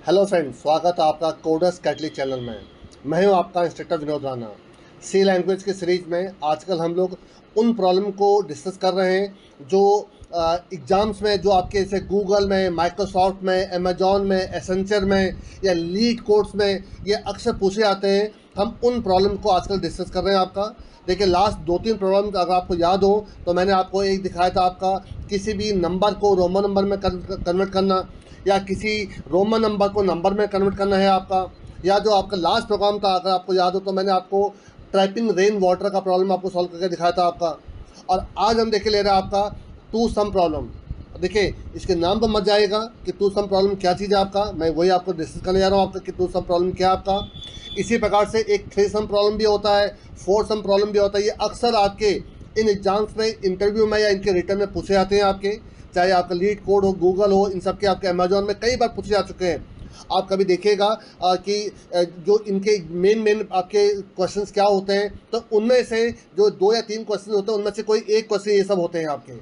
Hello friends, स्वागत है आपका कोडर्स कैटलिक चैनल में। मैं हूं आपका इंस्ट्रक्टर विनोद राणा। सी लैंग्वेज की सीरीज में आजकल हम लोग उन प्रॉब्लम को डिस्कस कर रहे हैं जो एग्ज़ाम्स में, जो आपके जैसे गूगल में, माइक्रोसॉफ्ट में, अमेजॉन में, एसेंचर में या लीड कोर्स में ये अक्सर पूछे जाते हैं। हम उन प्रॉब्लम को आजकल डिस्कस कर रहे हैं आपका। देखिए, लास्ट 2-3 प्रॉब्लम अगर आपको याद हो तो मैंने आपको एक दिखाया था आपका किसी भी नंबर को रोमन नंबर में कन्वर्ट करना, या किसी रोमन नंबर को नंबर में कन्वर्ट करना है आपका। या जो आपका लास्ट प्रोग्राम था, अगर आपको याद हो तो मैंने आपको ट्रैपिंग रेन वाटर का प्रॉब्लम आपको सॉल्व करके दिखाया था आपका। और आज हम देखे ले रहे हैं आपका टू सम प्रॉब्लम। देखिए, इसके नाम पर मत जाएगा कि टू सम प्रॉब्लम क्या चीज़ है आपका, मैं वही आपको डिस्कस करने जा रहा हूँ आपका कि टू सम प्रॉब्लम क्या है आपका। इसी प्रकार से एक थ्री सम प्रॉब्लम भी होता है, फोर सम प्रॉब्लम भी होता है। ये अक्सर आपके इन एग्जाम्स में, इंटरव्यू में या इनके रिटर्न में पूछे जाते हैं आपके, चाहे आपका लीड कोड हो, गूगल हो, इन सब के आपके अमेजोन में कई बार पूछे जा चुके हैं। आप कभी देखिएगा कि जो इनके मेन आपके क्वेश्चंस क्या होते हैं, तो उनमें से जो 2 या 3 क्वेश्चन होते हैं उनमें से कोई एक क्वेश्चन ये सब होते हैं आपके।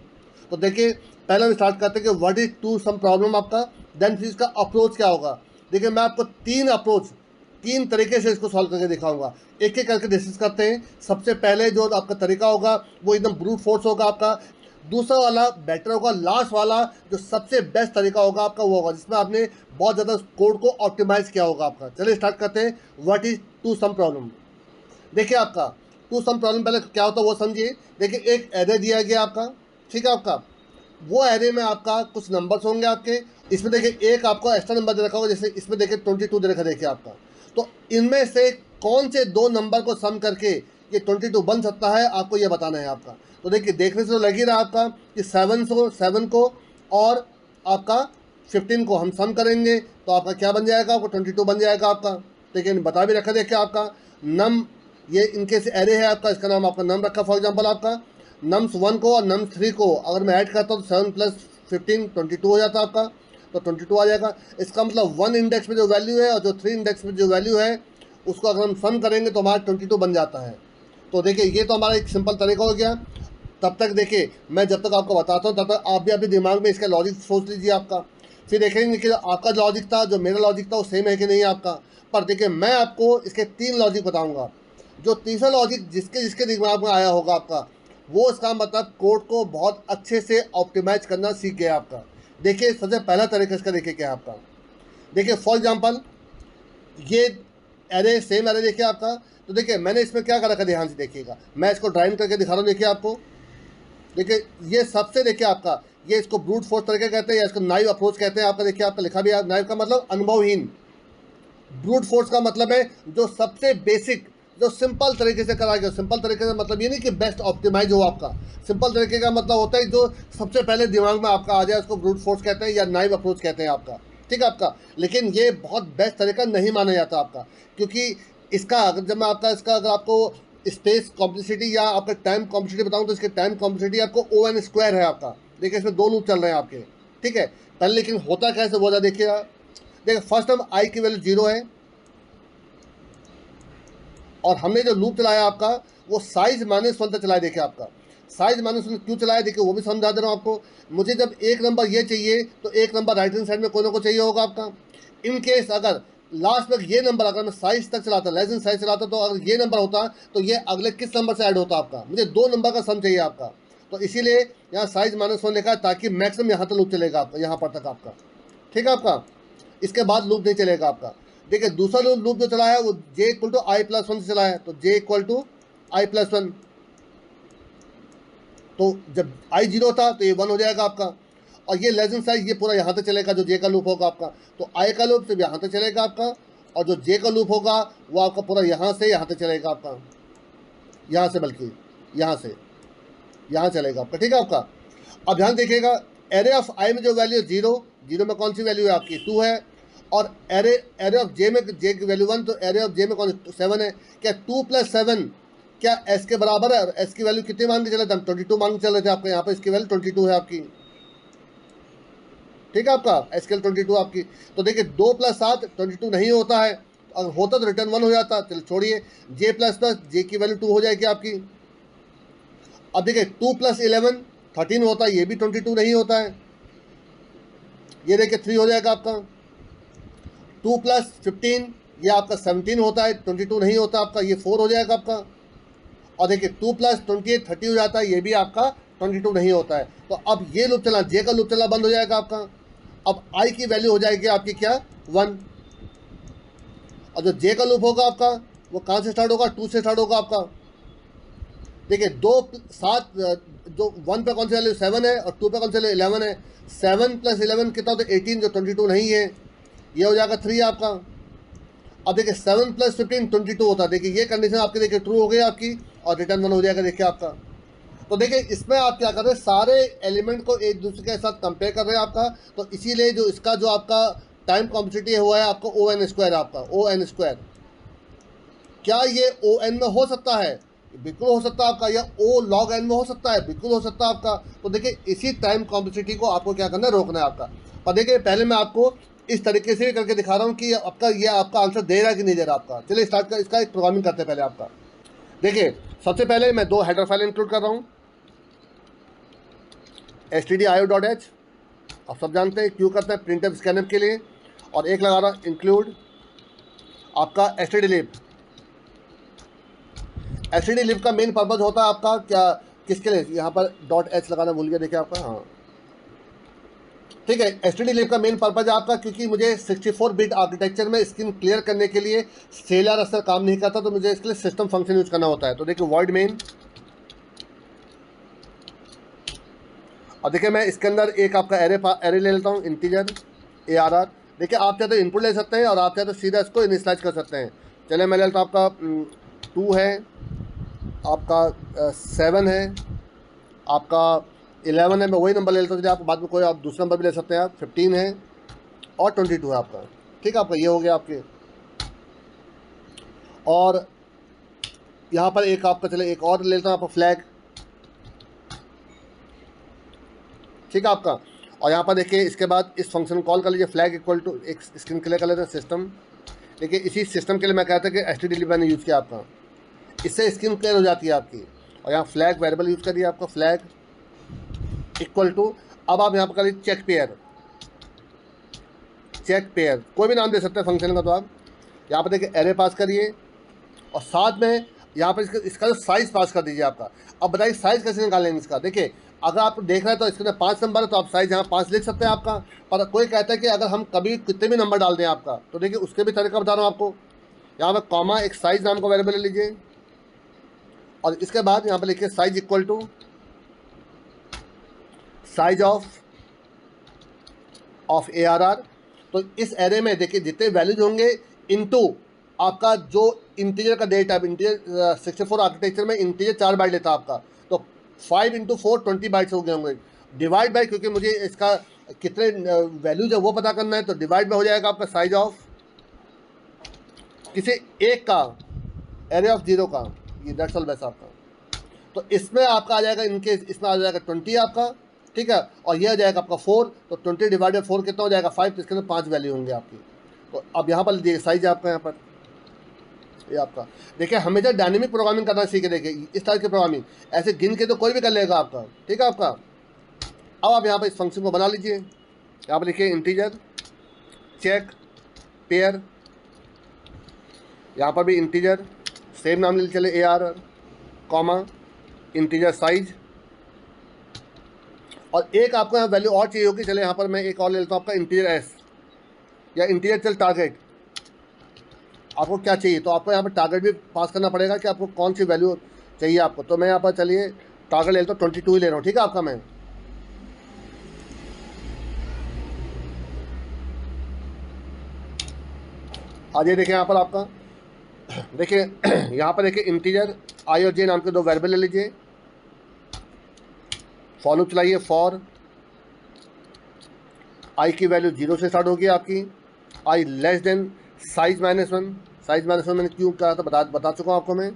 तो देखिए, पहले हम स्टार्ट करते हैं कि what is two sum problem आपका, देन फिर इसका अप्रोच क्या होगा। देखिए, मैं आपको 3 तरीके से इसको सॉल्व करके दिखाऊंगा। एक एक करके डिस्कस करते हैं। सबसे पहले जो आपका तरीका होगा वो एकदम ब्रूट फोर्स होगा आपका। दूसरा वाला बेटर होगा। लास्ट वाला जो सबसे बेस्ट तरीका होगा आपका वो होगा जिसमें आपने बहुत ज़्यादा कोड को ऑप्टिमाइज किया होगा आपका। चलिए स्टार्ट करते हैं। What is two sum problem. देखिए, आपका टू सम प्रॉब्लम पहले क्या होता है वो समझिए। देखिए, एक एरे दिया गया आपका, ठीक है आपका। वो एरे में आपका कुछ नंबर्स होंगे आपके। इसमें देखिए एक आपको एक्स्ट्रा नंबर दे रखा होगा, जैसे इसमें देखिए 22 दे रखा है देखिए आपका। तो इनमें से कौन से 2 नंबर को सम करके ये 22 बन सकता है, आपको ये बताना है आपका। तो देखिए, देखने से तो लग ही रहा है आपका कि 7 को और आपका 15 को हम सम करेंगे तो आपका क्या बन जाएगा, आपको 22 बन जाएगा आपका। ठीक है, बता भी रखा देखिए आपका नम, ये इनके से एरे है आपका, इसका नाम आपका नम रखा। फॉर एग्जांपल आपका नम्स 1 को और नम्स 3 को अगर मैं ऐड करता हूँ तो 7 + 15 22 हो जाता है आपका। तो 22 आ जाएगा। इसका मतलब 1 इंडेक्स में जो वैल्यू है और जो 3 इंडेक्स में जो वैल्यू है उसको अगर हम सम करेंगे तो हमारा 22 बन जाता है। तो देखिए, ये तो हमारा एक सिंपल तरीका हो गया। तब तक देखिए, मैं जब तक आपको बताता हूँ तब तक आप भी अपने दिमाग में इसका लॉजिक सोच लीजिए आपका। फिर देखेंगे कि आपका लॉजिक था, जो मेरा लॉजिक था, वो सेम है कि नहीं आपका। पर देखिए, मैं आपको इसके 3 लॉजिक बताऊंगा। जो तीसरा लॉजिक जिसके जिसके दिमाग में आया होगा आपका, वो इसका मतलब कोड को बहुत अच्छे से ऑप्टिमाइज करना सीख गया आपका। देखिए, सबसे पहला तरीका इसका देखिए क्या है आपका। देखिए, फॉर एग्जांपल ये एरे सेम एरे देखिए आपका। तो देखिए, मैंने इसमें क्या कर रखा है, ध्यान से देखिएगा। मैं इसको ड्राइंग करके दिखा रहा हूँ देखिए आपको। देखिए, ये सबसे देखिए आपका, ये इसको ब्रूट फोर्स तरीके कहते हैं या इसको नाइव अप्रोच कहते हैं आपका। देखिए, आपका लिखा भी है नाइव का मतलब अनुभवहीन। ब्रूट फोर्स का मतलब है जो सबसे बेसिक, जो सिंपल तरीके से करा गया। सिंपल तरीके से मतलब ये नहीं कि बेस्ट ऑप्टिमाइज हो आपका। सिंपल तरीके का मतलब होता है जो सबसे पहले दिमाग में आपका आ जाए, उसको ब्रूट फोर्स कहते हैं या नाइव अप्रोच कहते हैं आपका। ठीक है आपका। लेकिन ये बहुत बेस्ट तरीका नहीं माना जाता आपका, क्योंकि इसका अगर जब मैं आपका इसका अगर आपको स्पेस कॉम्प्लेक्सिटी या आपका टाइम कॉम्प्लेक्सिटी बताऊँ तो इसके टाइम कॉम्प्लेक्सिटी आपको O(n)² है आपका। देखिए, इसमें 2 लूप चल रहे हैं आपके। ठीक है, पहले लेकिन होता कैसे बोला देखिएगा। देखिए, फर्स्ट टाइम आई की वैल्यू 0 है और हमने जो लूप चलाया आपका वो साइज -1 तक चलाया। देखिए आपका साइज -1 क्यों चलाया, देखिए वो भी समझा दे रहा हूँ आपको। मुझे जब एक नंबर ये चाहिए तो एक नंबर राइट हैंड साइड में कोई ना कोई चाहिए होगा आपका। इन केस अगर लास्ट में ये नंबर अगर मैं साइज तक चलाता, लेस देन साइज चलाता, तो अगर ये नंबर होता तो ये अगले किस नंबर से ऐड होता आपका। मुझे 2 नंबर का सम चाहिए आपका, तो इसीलिए यहाँ साइज -1 लिखा है ताकि मैक्सिमम यहाँ तक लूप चलेगा आपका, यहाँ पर तक आपका। ठीक है आपका। इसके बाद लूप नहीं चलेगा आपका। देखिए, दूसरा लूप जो चला है वो j = i+1 से चला है। तो j = i+1, तो जब i 0 था तो ये 1 हो जाएगा आपका। और ये लेस देन साइज ये पूरा यहाँ तक चलेगा, जो j का लूप होगा आपका। तो i का लूप सिर्फ यहाँ तक चलेगा आपका, और जो j का लूप होगा वो आपका पूरा यहाँ से यहाँ तक चलेगा आपका, यहाँ से, बल्कि यहाँ से यहाँ चलेगा आपका। ठीक है आपका। अब ध्यान देखिएगा, एरे ऑफ i में जो वैल्यू 0 में कौन सी वैल्यू है आपकी 2 है, और एरे ऑफ j में j की वैल्यू 1, तो एरे ऑफ j में कौन 7 है। क्या 2 + 7 क्या s के बराबर है। और s की वैल्यू कितनी मान के चले थे हम, 22 मान के चले थे आपके। यहाँ पर इसकी वैल्यू 22 है आपकी। ठीक है आपका, एसकेल 22 आपकी। तो देखिए, 2 + 7 22 नहीं होता है। अगर होता तो रिटर्न 1 हो जाता। चलो छोड़िए, j की वैल्यू 2 हो जाएगी आपकी। अब देखिए, 2 + 11 13 होता है, ये भी 22 नहीं होता है। ये देखिए 3 हो जाएगा आपका। 2 प्लस 15 ये आपका 17 होता है, 22 नहीं होता आपका, ये 4 हो जाएगा आपका। और देखिए 2 प्लस 28 30 हो जाता है, ये भी आपका 22 नहीं होता है। तो अब ये लूप चलना, जे का लूप चलना बंद हो जाएगा आपका। अब आई की वैल्यू हो जाएगी आपकी क्या 1, और जो जे का लूप होगा आपका वो कहाँ से स्टार्ट होगा, 2 से स्टार्ट होगा आपका। देखिए 7 जो 1 पे कौन सी वैल्यू 7 है और 2 पे कौन सी वैल्यू 11 है। 7 प्लस 11 कितना होता है 18, जो 22 नहीं है, ये हो जाएगा 3 आपका। अब देखिए 7 प्लस 15 22 होता है। देखिए ये कंडीशन आपकी देखिए ट्रू हो गई आपकी, और रिटर्न 1 हो जाएगा देखिए आपका। तो देखिए इसमें आप क्या कर रहे हैं, सारे एलिमेंट को एक दूसरे के साथ कंपेयर कर रहे हैं आपका। तो इसीलिए जो इसका जो आपका टाइम कॉम्प्लेक्सिटी हुआ है आपका ON² आपका ON²। क्या ये ON में हो सकता है, बिल्कुल हो सकता है आपका, या O log n में हो सकता है, बिल्कुल हो सकता है आपका। तो देखिए इसी टाइम कॉम्प्लेक्सिटी को आपको क्या करना है, रोकना है आपका। पर देखिए पहले मैं आपको इस तरीके से भी करके दिखा रहा हूँ कि आपका ये आपका आंसर दे रहा है कि नहीं दे रहा आपका। चलिए स्टार्ट कर, इसका एक प्रोग्रामिंग करते हैं पहले आपका। देखिए सबसे पहले मैं 2 हेडर फाइल इंक्लूड कर रहा हूँ, stdio.h। आप सब जानते हैं क्यों करते हैं, प्रिंटफ स्कैनर के लिए। और एक लगा रहा हूँ इंक्लूड आपका stdlib। stdlib का मेन पर्पज होता है आपका क्या, किसके लिए, यहाँ पर .h लगाना भूल गया देखिए आपका, हाँ ठीक है। stdlib का मेन पर्पज है आपका, क्योंकि मुझे 64 बिट आर्किटेक्चर में स्क्रीन क्लियर करने के लिए सेलर असर काम नहीं करता, तो मुझे इसके लिए सिस्टम फंक्शन यूज करना होता है। तो देखिए वॉइड मेन, और देखिए मैं इसके अंदर एक आपका एरे ले लेता हूँ, इंटीजर ARR। देखिए आप चाहे तो इनपुट ले सकते हैं और आप चाहे तो सीधा इसको इनिशियलाइज कर सकते हैं। चलिए मैं ले लेता हूँ आपका 2 है, आपका 7 है, आपका 11 है। मैं वही नंबर ले लेता हूँ, चलिए आप बाद में कोई आप दूसरा नंबर भी ले सकते हैं आप। 15 है और 22 है आपका, ठीक है आपका, ये हो गया आपके। और यहाँ पर एक आपका, चले एक और ले लेता हूँ आपका फ्लैग, ठीक है आपका। और यहाँ पर देखिए इसके बाद इस फंक्शन कॉल कर लीजिए, फ्लैग इक्वल टू एक स्क्रीन क्लियर कर लेते हैं सिस्टम। देखिए इसी सिस्टम के लिए मैं कहता कि stdlib मैंने यूज़ किया आपका, इससे स्क्रीन क्लियर हो जाती है आपकी। और यहाँ फ्लैग वेरिएबल यूज़ करिए आपका, फ्लैग इक्वल टू, अब आप यहाँ पर करिए चेक पेयर, कोई भी नाम दे सकते हैं फंक्शन का। तो आप यहाँ पर देखिए एरे पास करिए, और साथ में यहाँ पर इसका जो साइज़ पास कर दीजिए आपका। अब बताइए साइज़ कैसे निकालेंगे इसका। देखिए अगर आप देख रहे हैं तो इसके अंदर 5 नंबर है, तो आप साइज़ यहाँ 5 लिख सकते हैं आपका। पर कोई कहता है कि अगर हम कभी कितने भी नंबर डाल दें आपका, तो देखिए उसके भी तरीका बता रहा हूँ आपको। यहाँ पर कॉमा एक साइज़ नाम का वेरिएबल ले लीजिए, और इसके बाद यहाँ पर लिखिए size equal to size of ARR। तो इस एरे में देखिए जितने वैल्यूज होंगे इनटू आपका जो इंटीजर का डेटा, इंटीजर 64 आर्किटेक्चर में इंटीजर 4 बाइट लेता है आपका, तो 5 × 4 20 बाइट्स हो गए होंगे। डिवाइड बाई, क्योंकि मुझे इसका कितने वैल्यूज है वो पता करना है, तो डिवाइड बाई हो जाएगा आपका साइज ऑफ किसी एक का, एरे ऑफ 0 का, ये दैट्स ऑल वैसा आपका। तो इसमें आपका आ जाएगा, इनके इसमें आ जाएगा 20 आपका, ठीक है। और ये आ जाएगा आपका 4, तो 20 डिवाइड बाई 4 कितना हो जाएगा 5, तो इसके अंदर 5 वैल्यू होंगे आपकी। तो अब यहाँ पर देखिए साइज आपका, यहाँ पर ये आपका देखिए, हमेशा डायनेमिक प्रोग्रामिंग करना सीखे। देखिए इस तरह की प्रोग्रामिंग ऐसे गिन के तो कोई भी कर लेगा आपका, ठीक है आपका। अब आप यहाँ पर इस फंक्शन को बना लीजिए, यहाँ पर लिखिए इंटीजर चेक पेयर, यहाँ पर भी इंटीजर सेम नाम ले चले ARR, कॉमा इंटीजर साइज, और एक आपको यहाँ वैल्यू और चाहिए होगी। चले यहाँ पर मैं एक और ले लेता हूँ आपका इंटीजर S या इंटीजर चल टारगेट। आपको क्या चाहिए, तो आपको यहाँ पर टारगेट भी पास करना पड़ेगा कि आपको कौन सी वैल्यू चाहिए आपको। तो मैं यहाँ पर चलिए टारगेट ले लेता हूँ, 22 ही ले रहा हूँ, ठीक है आपका। मैं आज ये देखिए यहाँ पर आपका, देखिए यहाँ पर देखिए इंटीजर I और J नाम के 2 वेरिएबल ले लीजिए। फॉर लूप चलाइए, फॉर I की वैल्यू 0 से स्टार्ट होगी आपकी, I less than size -1। Size -1 मैंने क्यों कहा था बता चुका हूँ आपको मैं।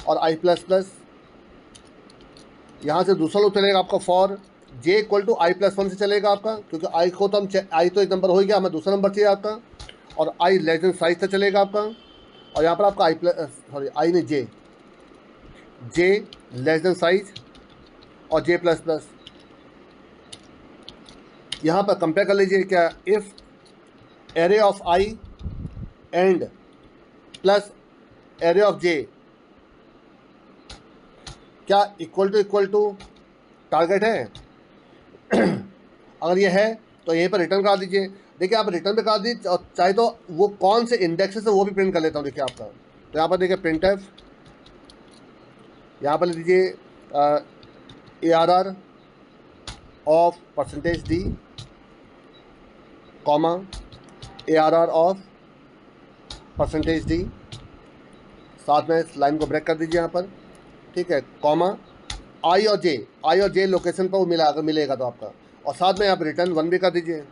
और I++, यहाँ से दूसरा लूप चलेगा आपका, for J equal to I+1 से चलेगा आपका, क्योंकि I को तो हम I तो एक नंबर हो गया, हमें दूसरा नंबर चाहिए आपका। और I लेस देन साइज से चलेगा आपका, और यहाँ पर आपका I नहीं J लेस देन साइज और J++। यहाँ पर कंपेयर कर लीजिए क्या, if array of I and plus array of J क्या इक्वल टू टारगेट है? अगर ये है तो यहीं पर रिटर्न करा दीजिए। देखिए आप रिटर्न पे करा दीजिए, और चाहे तो वो कौन से इंडेक्सेस है वो भी प्रिंट कर लेता हूँ। देखिए आपका तो यहाँ पर देखिए प्रिंट एफ, यहाँ पर ले दीजिए ARR of percentage D comma ARR of percentage D, साथ में इस लाइन को ब्रेक कर दीजिए यहाँ पर, ठीक है, कॉमा आई और जे लोकेशन पर वो मिलेगा तो आपका, और साथ में आप रिटर्न 1 भी कर दीजिए।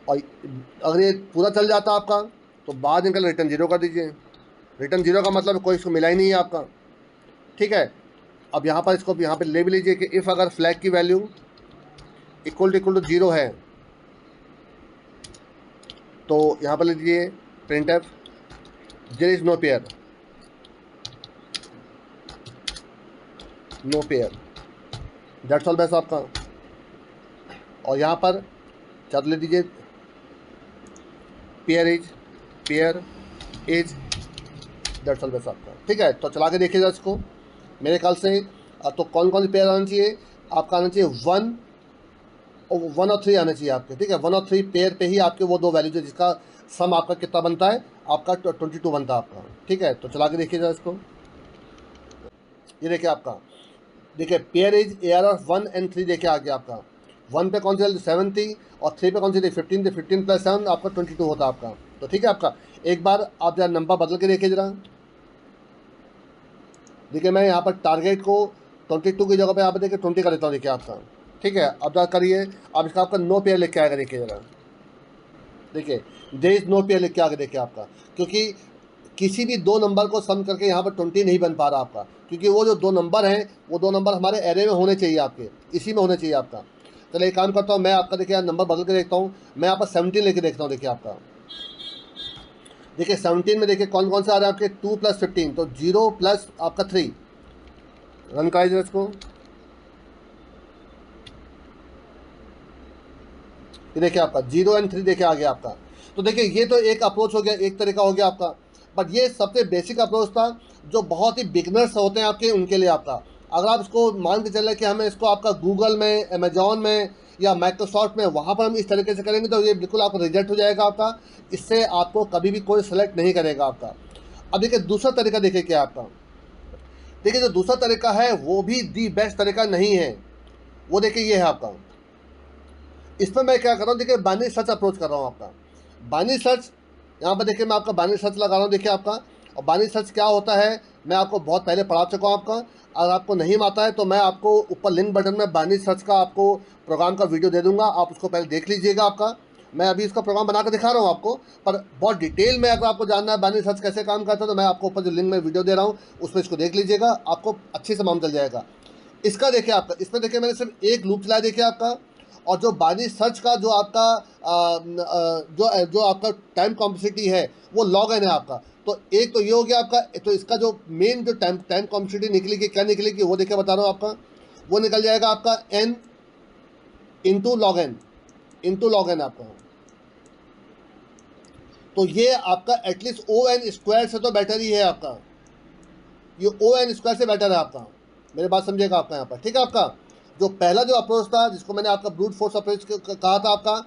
और अगर ये पूरा चल जाता आपका तो बाद निकल रिटर्न 0 कर दीजिए। रिटर्न 0 का मतलब कोई इसको मिला ही नहीं है आपका, ठीक है। अब यहाँ पर इसको यहाँ पे ले भी लीजिए कि इफ़ अगर फ्लैग की वैल्यू इक्वल टू 0 है तो यहाँ पर ले लीजिए printf there is no pair, that's all best आपका। और यहाँ पर चार ले दीजिए pair is that's all best आपका, ठीक है। तो चला के देखिएगा इसको मेरे ख्याल से। तो कौन कौन सी पेयर आना चाहिए आपका? आना चाहिए 1 और 3 आना चाहिए आपके, ठीक है। 1 और 3 पेयर पे ही आपके वो दो वैल्यूज है जिसका सम आपका कितना बनता है, आपका 22 बनता है आपका, ठीक है। तो चला के देखिएगा इसको। ये देखिए आपका, देखिए पेयर इज ARR 1 and 3 देखिए आगे आपका 1 पे कौन सी वैल्यू 7 थी और 3 पे कौन सी थी 15 थी। 15 + 7 आपका 22 होता है आपका। तो ठीक है आपका, एक बार आप जरा नंबर बदल के देखिए जरा। देखिए मैं यहाँ पर टारगेट को 22 की जगह पे यहाँ पर देखिए 20 कर देता हूँ, देखिए आपका, ठीक है। अब जरा करिए, अब इसका आपका नो पेयर लिख के आएगा, देखिए जरा, देखिए देयर इज नो पेयर लिख के आगे देखिए आपका, क्योंकि किसी भी दो नंबर को सम करके यहाँ पर 20 नहीं बन पा रहा आपका, क्योंकि वो जो दो नंबर हैं वो दो नंबर हमारे एरे में होने चाहिए, आपके इसी में होने चाहिए आपका। चलिए एक काम करता हूँ, मैं आपका देखिए नंबर बदल के देखता हूँ। मैं यहाँ पर 17 लेके देखता हूँ, देखिए आपका, देखिए 17 में देखिए कौन कौन से आ रहे हैं आपके 2 + 15, तो 0 प्लस आपका 3। रन कराइए इसको। ये देखिए आपका 0 और 3 देखिए आ गया आपका। तो देखिए ये तो एक अप्रोच हो गया, एक तरीका हो गया आपका, बट ये सबसे बेसिक अप्रोच था जो बहुत ही बिगनर्स होते हैं आपके उनके लिए आपका। अगर आप इसको मान के चलें कि हमें इसको आपका गूगल में, अमेजॉन में या माइक्रोसॉफ्ट में वहाँ पर हम इस तरीके से करेंगे तो ये बिल्कुल आपको रिजेक्ट हो जाएगा आपका, इससे आपको कभी भी कोई सेलेक्ट नहीं करेगा आपका। अब देखिए दूसरा तरीका देखिए क्या आपका, देखिए जो दूसरा तरीका है वो भी दी बेस्ट तरीका नहीं है, वो देखिए ये है आपका। इसमें मैं क्या कर रहा हूँ, देखिए बाइनरी सर्च अप्रोच कर रहा हूँ आपका। बाइनरी सर्च यहाँ पर देखिए मैं आपका बाइनरी सर्च लगा रहा हूँ, देखिए आपका। और बाइनरी सर्च क्या होता है मैं आपको बहुत पहले पढ़ा चुका हूँ आपका। अगर आपको नहीं आता है तो मैं आपको ऊपर लिंक बटन में बाइनरी सर्च का आपको प्रोग्राम का वीडियो दे दूँगा, आप उसको पहले देख लीजिएगा आपका। मैं अभी इसका प्रोग्राम बना कर दिखा रहा हूँ आपको, पर बहुत डिटेल में अगर आपको जानना है बाइनरी सर्च कैसे काम करता है तो मैं आपको ऊपर जो लिंक में वीडियो दे रहा हूँ उसमें इसको देख लीजिएगा, आपको अच्छे से मालूम चल जाएगा। इसका देखिए आपका, इसमें देखिए मैंने सिर्फ एक लूप चलाया देखिए आपका। और जो बाइनरी सर्च का जो आपका जो आपका टाइम कॉम्प्लेक्सिटी है वो log n है आपका। तो एक तो ये हो गया आपका, तो इसका जो मेन जो टाइम कॉम्प्लेक्सिटी निकलेगी क्या निकलेगी वो देखिए बता रहा हूँ आपका। वो निकल जाएगा आपका n इंटू log n आपका। तो ये आपका एटलीस्ट ON² से तो बेटर ही है आपका, ये ON² से बेटर है आपका। मेरे बात समझिएगा आपका यहाँ पर, ठीक है। आपका जो पहला जो अप्रोच था जिसको मैंने आपका ब्रूट फोर्स अप्रोच कहा था आपका,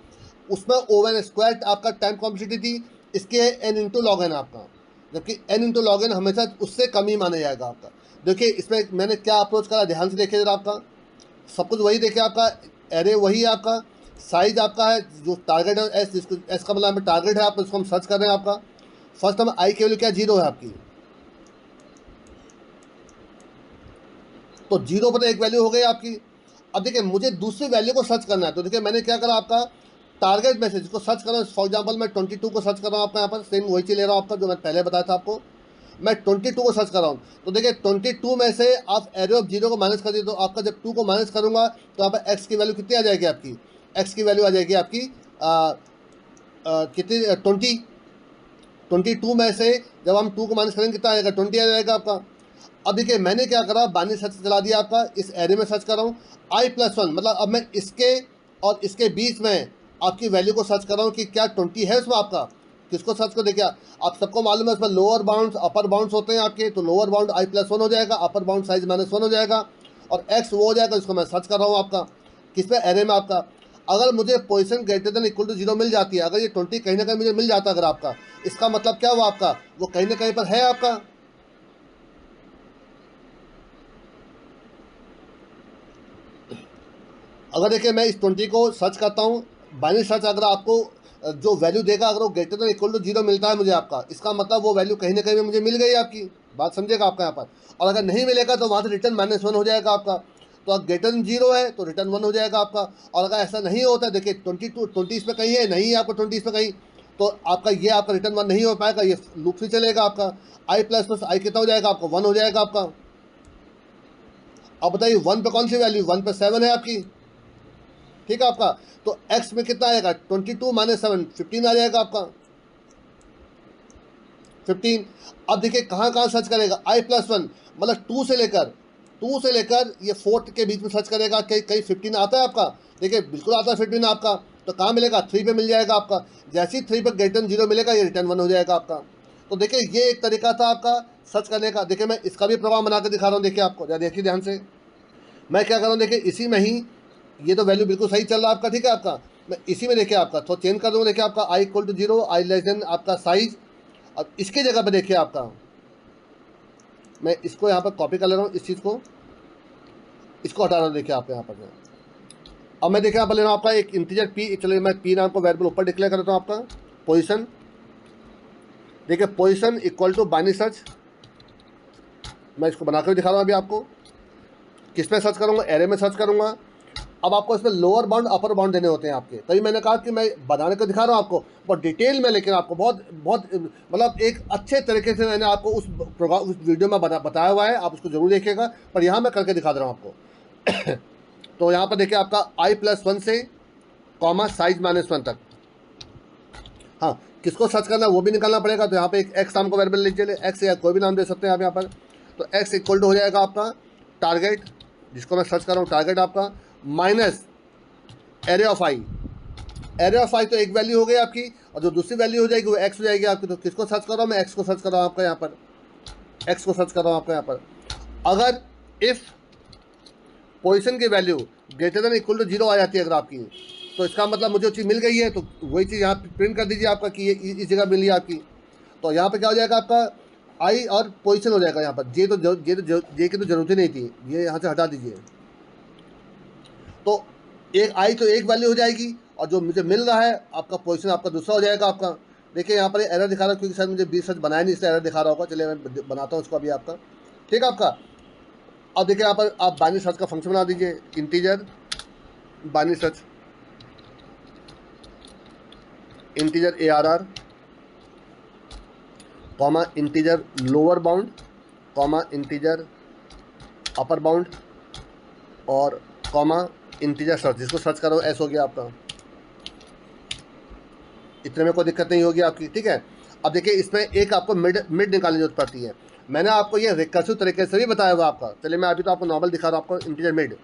उसमें ON² आपका टाइम कॉम्प्लेक्सिटी थी, इसके n इंटू log n आपका, जबकि n इंटू log n हमेशा उससे कम ही माना जाएगा आपका। देखिए इसमें मैंने क्या अप्रोच करा, ध्यान से देखिए जरा आपका। सब कुछ वही देखिए आपका, एरे वही है आपका, साइज आपका है जो टारगेट है एस, जिसको एस का मतलब टारगेट है, आप इसको हम सर्च कर रहे हैं आपका। फर्स्ट हम आई की वैल्यू क्या 0 है आपकी, तो 0 पर एक वैल्यू हो गई आपकी। अब देखिए मुझे दूसरी वैल्यू को सर्च करना है, तो देखिए मैंने क्या करा आपका, टारगेट मैसेज को सर्च कर रहा हूँ। फॉर एग्जांपल मैं 22 को सर्च कर रहा हूँ आपका, यहाँ पर सेम वही चीज़ ले रहा हूँ आपका जो मैं पहले बताया था आपको। मैं 22 को सर्च कर रहा हूँ, तो देखिए 22 में से आप एरे ऑफ 0 को माइनस कर दिए, तो आपका जब 2 को माइनस करूँगा तो यहाँ पर एक्स की वैल्यू कितनी आ जाएगी आपकी, एक्स की वैल्यू आ जाएगी आपकी कितनी 22 में से जब हम 2 को माइनस करेंगे कितना आएगा 20 आ जाएगा आपका। अब देखिए मैंने क्या करा, बाइनरी सर्च चला दिया आपका, इस एरे में सर्च कर रहा हूँ i+1, मतलब अब मैं इसके और इसके बीच में आपकी वैल्यू को सर्च कर रहा हूँ कि क्या 20 है उसमें आपका, किसको सर्च कर देखिए आप सबको मालूम है इसमें लोअर बाउंड्स अपर बाउंड्स होते हैं आपके, तो लोअर बाउंड i+1 हो जाएगा, अपर बाउंड साइज -1 हो जाएगा और x वो हो जाएगा जिसको मैं सर्च कर रहा हूँ आपका किस पे, एरे में आपका। अगर मुझे position greater than equal to 0 मिल जाती है, अगर ये 20 कहीं ना कहीं मुझे मिल जाता है अगर आपका, इसका मतलब क्या हुआ आपका, वो कहीं ना कहीं पर है आपका। अगर देखिए मैं इस 20 को सर्च करता हूँ, बाइनरी सर्च अगर आपको जो वैल्यू देगा अगर वो ग्रेटर देन इक्वल टू 0 मिलता है मुझे आपका, इसका मतलब वो वैल्यू कहीं ना कहीं मुझे मिल गई आपकी, बात समझेगा आपका यहाँ पर। और अगर नहीं मिलेगा तो वहाँ से रिटर्न -1 हो जाएगा आपका, तो अगर ग्रेटर देन 0 है तो रिटर्न 1 हो जाएगा आपका। और अगर ऐसा नहीं होता है, देखिए 20 इसमें कहीं है नहीं है आपको, 20 इसमें कहीं, तो आपका ये आपका रिटर्न 1 नहीं हो पाएगा, ये लूप से चलेगा आपका। i++ कितना हो जाएगा आपका, 1 हो जाएगा आपका। अब बताइए 1 पे कौन सी वैल्यू, 1 पे 7 है आपकी, ठीक है आपका। तो x में कितना आएगा, 22 - 7 15 आ जाएगा आपका, 15। अब देखिए कहाँ कहाँ सर्च करेगा, i+1 मतलब 2 से लेकर ये 4 के बीच में सर्च करेगा, कहीं कहीं 15 आता है आपका, देखिए बिल्कुल आता है 15 आपका, तो कहाँ मिलेगा, 3 पे मिल जाएगा आपका। जैसे ही 3 पे ग्रेटर देन 0 मिलेगा ये रिटर्न 1 हो जाएगा आपका। तो देखिए ये एक तरीका था आपका सर्च करने का। देखिए मैं इसका भी प्रोग्राम बना के दिखा रहा हूँ, देखिए आपको, देखिए ध्यान से मैं क्या कर रहा हूँ, देखिए इसी में ही ये तो वैल्यू बिल्कुल सही चल रहा है आपका, ठीक है आपका। मैं इसी में देखिए आपका तो चेंज कर दूँगा, देखिए आपका i=0, i< आपका साइज। अब इसकी जगह पे देखिए आपका, मैं इसको यहाँ पर कॉपी कर ले रहा हूँ, इस चीज़ को, इसको हटा रहा हूँ, देखिए आप यहाँ पर। अब मैं देखिए यहाँ पर ले रहा हूँ आपका एक इंटीजर p, चलिए मैं p नाम को वेरिएबल ऊपर डिक्लेयर करता हूँ आपका, पोजीशन। देखिए position equal to binary search, मैं इसको बनाकर दिखा रहा हूँ अभी आपको। किस में सर्च करूँगा, एरे में सर्च करूँगा। अब आपको इसमें लोअर बाउंड अपर बाउंड देने होते हैं आपके, तभी मैंने कहा कि मैं बनाने को दिखा रहा हूँ आपको बहुत डिटेल में, लेकिन आपको बहुत बहुत मतलब एक अच्छे तरीके से मैंने आपको उस प्रोग्राम उस वीडियो में बताया हुआ है, आप उसको जरूर देखिएगा, पर यहाँ मैं करके दिखा रहा हूँ आपको। तो यहाँ पर देखिए आपका i+1 से कॉमा साइज -1 तक, हाँ किसको सर्च करना है वो भी निकालना पड़ेगा। तो यहाँ पे एक x नाम को वेरिएबल लीजिए, x या कोई भी नाम दे सकते हैं आप यहाँ पर। तो x इक्वल टू हो जाएगा आपका टारगेट, जिसको मैं सर्च कर रहा हूँ टारगेट आपका, minus array of I. Array of I तो एक वैल्यू हो गई आपकी, और जो दूसरी वैल्यू हो जाएगी वो x हो जाएगी आपकी। तो किसको सर्च कर रहा हूँ मैं, x को सर्च कर रहा हूँ आपका यहाँ पर, x को सर्च कर रहा हूँ आपका यहाँ पर। अगर इफ़ पोजीशन की value greater than equal to 0 आ जाती है अगर आपकी, तो इसका मतलब मुझे वो चीज़ मिल गई है, तो वही चीज़ यहाँ प्रिंट कर दीजिए आपका कि ये इस जगह मिली है आपकी। तो यहाँ पे क्या हो जाएगा आपका, आई और पोजीशन हो जाएगा यहाँ पर, जे की तो जरूरत ही नहीं थी, ये यहाँ से हटा दीजिए। तो एक आई तो एक वैल्यू हो जाएगी, और जो मुझे मिल रहा है आपका पोजीशन आपका दूसरा हो जाएगा आपका। देखिए यहाँ पर एरर दिखा रहा है, क्योंकि शायद मुझे 20 सर्च बनाया नहीं, इसलिए एरर दिखा रहा होगा। चलिए मैं बनाता हूँ उसको अभी आपका, ठीक है आपका। अब देखिए यहाँ पर आप बाइनरी सर्च का फंक्शन बना दीजिए, integer binary search, integer ARR comma integer lower bound comma integer upper bound और कॉमा इंटीजर सर्च, जिसको सर्च करो S हो गया आपका। इतने में कोई दिक्कत नहीं होगी आपकी, ठीक है। अब देखिए इसमें एक आपको मिड निकालने की जरूरत पड़ती है। मैंने आपको ये रिकर्सिव तरीके से भी बताया हुआ आपका। चलिए मैं अभी तो आपको नॉर्मल दिखा रहा हूँ आपको इंटीजर मिड।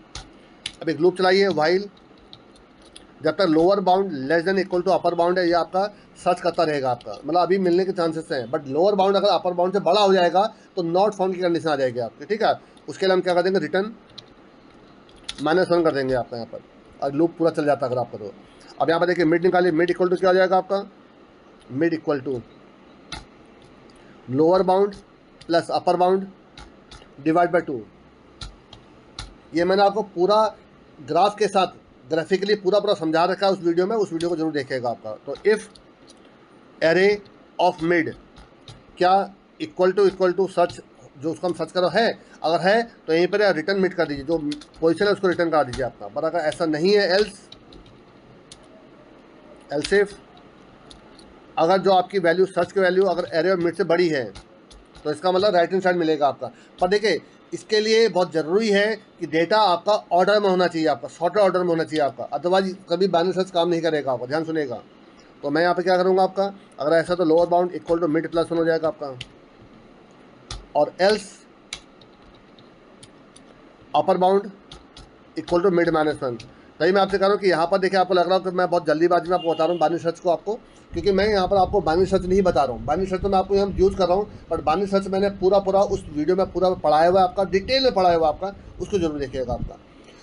अब एक लूप चलाइए, व्हाइल जब तक lower bound less than equal to upper bound है, ये आपका सर्च करता रहेगा आपका, मतलब अभी मिलने के चांसेस हैं। बट लोअर बाउंड अगर अपर बाउंड से बड़ा हो जाएगा तो नॉट फाउंड की कंडीशन आ जाएगी आपकी, ठीक है। उसके लिए हम क्या कर देंगे, रिटर्न -1 कर देंगे आपका यहाँ पर, और लूप पूरा चल जाता है अगर आपका। तो अब यहाँ पर देखिए मिड निकालिए, मिड इक्वल टू क्या हो जाएगा आपका, mid equal to lower bound plus upper bound divide by 2। ये मैंने आपको पूरा ग्राफ के साथ ग्राफिकली पूरा समझा रखा है उस वीडियो में, उस वीडियो को जरूर देखिएगा आपका। तो इफ़ एरे ऑफ मिड क्या इक्वल टू सर्च, जो उसको हम सर्च करो है, अगर है तो यहीं पर रिटर्न मिड कर दीजिए, जो पोजीशन है उसको रिटर्न कर दीजिए आपका। पर अगर ऐसा नहीं है एल्स इफ अगर जो आपकी वैल्यू सर्च की वैल्यू अगर एरे और मिड से बड़ी है, तो इसका मतलब राइट हैंड साइड मिलेगा आपका। पर देखिए इसके लिए बहुत ज़रूरी है कि डेटा आपका ऑर्डर में होना चाहिए, आपका शॉर्टर ऑर्डर में होना चाहिए आपका, अदरवाइज कभी बाइनरी सर्च काम नहीं करेगा आपका, ध्यान सुनेगा। तो मैं यहाँ पे क्या करूँगा आपका, अगर ऐसा तो lower bound equal to mid +1 हो जाएगा आपका, और else upper bound equal to mid -1। तभी मैं आपसे कह रहा हूँ कि यहाँ पर देखिए आपको लग रहा हो कि मैं बहुत जल्दीबाजी में आपको बता रहा हूँ बाइनरी सर्च को आपको, क्योंकि मैं यहाँ पर आपको बाइनरी सर्च नहीं बता रहा हूँ। बाइनरी सर्च तो मैं आपको यहाँ यूज़ कर रहा हूँ, बट बाइनरी सर्च मैंने पूरा उस वीडियो में पूरा पढ़ाया हुआ है आपका, डिटेल में पढ़ाया हुआ आपका, उसको जरूर देखिएगा आपका।